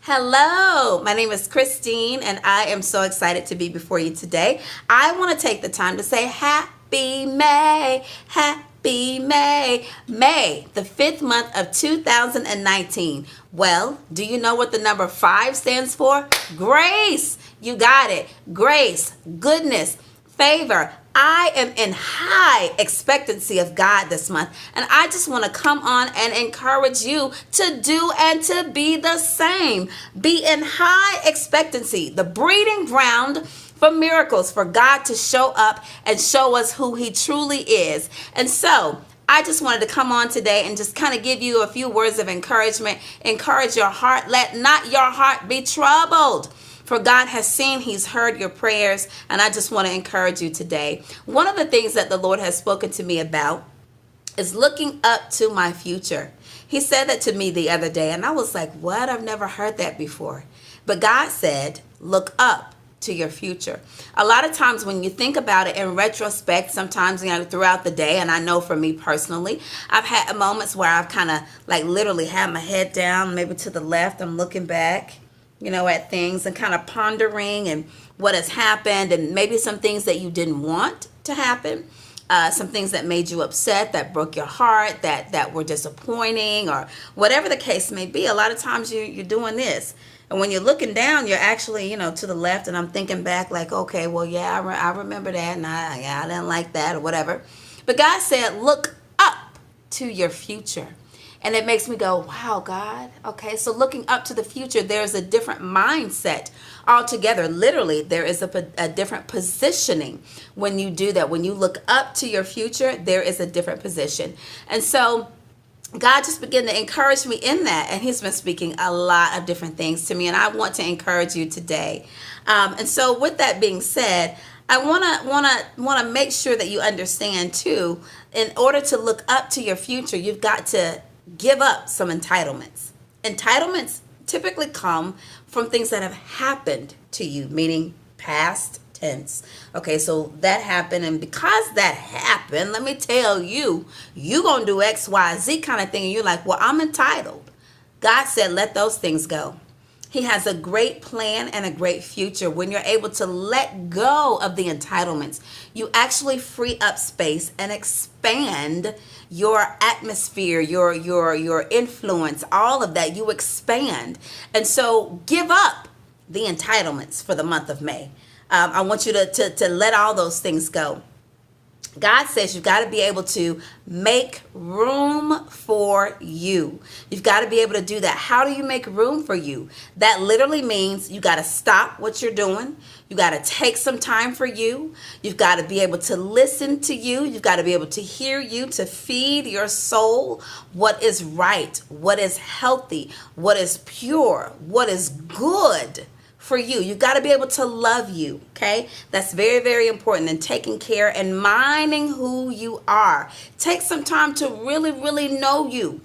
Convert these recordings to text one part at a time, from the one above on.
Hello, my name is Christine, and I am so excited to be before you today. I want to take the time to say Happy May, Happy May, May, the fifth month of 2019. Well, do you know what the number 5 stands for? Grace. You got it. Grace, goodness, favor. I am in high expectancy of God this month, and I just want to come on and encourage you to do and to be the same. Be in high expectancy, the breeding ground for miracles, for God to show up and show us who He truly is. And so, I just wanted to come on today and just kind of give you a few words of encouragement. Encourage your heart. Let not your heart be troubled. For God has seen, He's heard your prayers, and I just want to encourage you today. One of the things that the Lord has spoken to me about is looking up to my future. He said that to me the other day, and I was like, what? I've never heard that before. But God said, look up to your future. A lot of times when you think about it in retrospect, sometimes, throughout the day, and I know for me personally, I've had moments where I've kind of like literally had my head down, maybe to the left, I'm looking back, at things and kind of pondering and what has happened, and maybe some things that you didn't want to happen, some things that made you upset, that broke your heart, that were disappointing, or whatever the case may be. A lot of times you're doing this, and when you're looking down, you're actually to the left, and I'm thinking back like, okay, well, yeah, I remember that, and I didn't like that or whatever. But God said, look up to your future. And it makes me go, wow, God. Okay, so looking up to the future, there's a different mindset altogether. Literally, there is a different positioning when you do that. When you look up to your future, there is a different position. And so God just began to encourage me in that. And He's been speaking a lot of different things to me. And I want to encourage you today. And so with that being said, I want to make sure that you understand too, in order to look up to your future, you've got to give up some entitlements. Entitlements typically come from things that have happened to you, meaning past tense. Okay, so that happened, and because that happened, let me tell you, you're going to do X, Y, Z kind of thing, and you're like, well, I'm entitled. God said, let those things go. He has a great plan and a great future. When you're able to let go of the entitlements, you actually free up space and expand your atmosphere, your influence, all of that. You expand. And so give up the entitlements for the month of May. I want you to let all those things go. God says you've got to be able to make room for you. You've got to be able to do that. How do you make room for you? That literally means you got to stop what you're doing. You got to take some time for you. You've got to be able to listen to you. You've got to be able to hear you, to feed your soul what is right, what is healthy, what is pure, what is good for you. You got to be able to love you, okay? That's very, very important, and taking care and minding who you are. Take some time to really, really know you.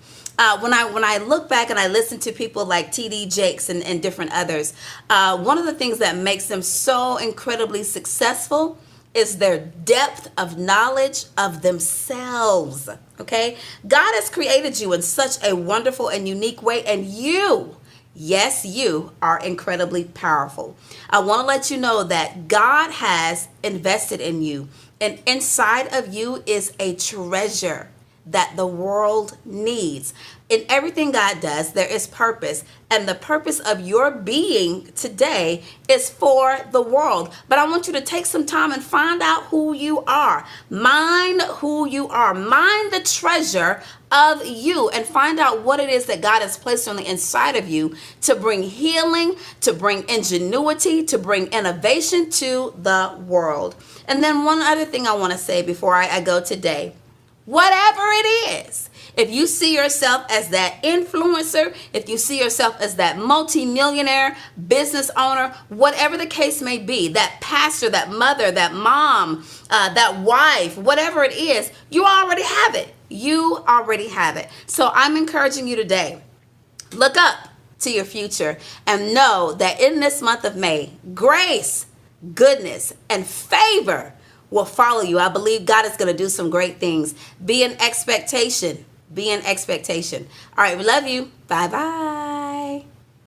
When I look back and I listen to people like T.D. Jakes and different others, one of the things that makes them so incredibly successful is their depth of knowledge of themselves, okay? God has created you in such a wonderful and unique way, and you, yes, you are incredibly powerful. I want to let you know that God has invested in you, and inside of you is a treasure that the world needs. In everything God does, there is purpose, and the purpose of your being today is for the world. But I want you to take some time and find out who you are. Mind who you are. Mind the treasure of you, and find out what it is that God has placed on the inside of you to bring healing, to bring ingenuity, to bring innovation to the world. And then one other thing I want to say before I go today. Whatever it is, if you see yourself as that influencer, if you see yourself as that multimillionaire business owner, whatever the case may be, that pastor, that mother, that mom, that wife, whatever it is, you already have it. You already have it. So I'm encouraging you today, look up to your future and know that in this month of May, grace, goodness, and favor will follow you. I believe God is going to do some great things. Be in expectation. Be in expectation. All right, we love you. Bye-bye.